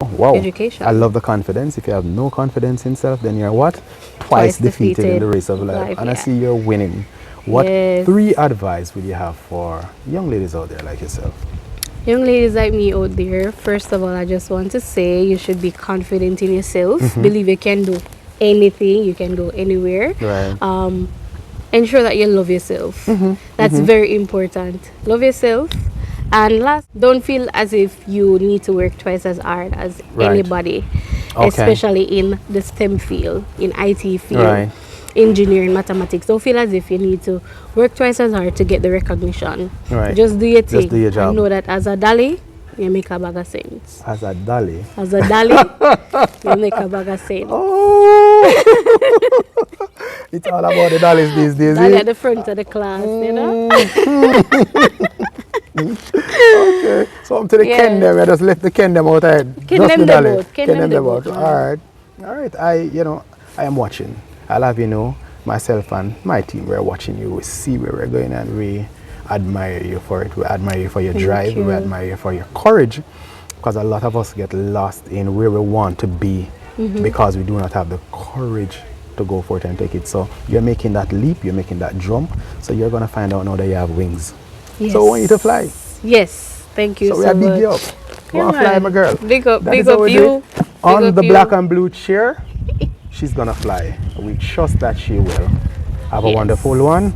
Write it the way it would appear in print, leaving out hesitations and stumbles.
Wow. education. I love the confidence. If you have no confidence in self, then you're what? Twice defeated in the race of life. And I yeah. see you're winning. What Yes. 3 advice would you have for young ladies out there like yourself? Young ladies like me out there, first of all, I just want to say you should be confident in yourself. Believe you can do anything, you can go anywhere. Right. Ensure that you love yourself. That's very important. Love yourself. And last, don't feel as if you need to work twice as hard as Right. anybody, Okay. especially in the STEM field, in IT field, Right. engineering, mathematics. Don't feel as if you need to work twice as hard to get the recognition. Right. Just do your thing. Just do your job. And know that as a dolly, you make a bag of sense. As a dolly. As a dolly, you make a bag of sense. Oh! It's all about the dollies these days. Dolly at the front of the class, you know? Okay. So I'm to the Yeah. Ken them. I just left the Ken them outside. Ken Just them the the dolly. boat. Ken them the boat. All right. All right. I am watching. I'll have you know, myself and my team, we're watching you. We see where we're going and we admire you for it. We admire you for your Thank drive. you. We admire you for your courage. Because a lot of us get lost in where we want to be because we do not have the courage to go for it and take it. So you're making that leap, you're making that jump. So you're going to find out now that you have wings. Yes. So I want you to fly. Yes. Thank you So so we are big much. you up. Yeah, Want to fly, man. my girl? Big up, That big is how up we do you. it. Big On up the you. black and blue chair, she's going to fly. We trust that she will. Have a Yes. wonderful one.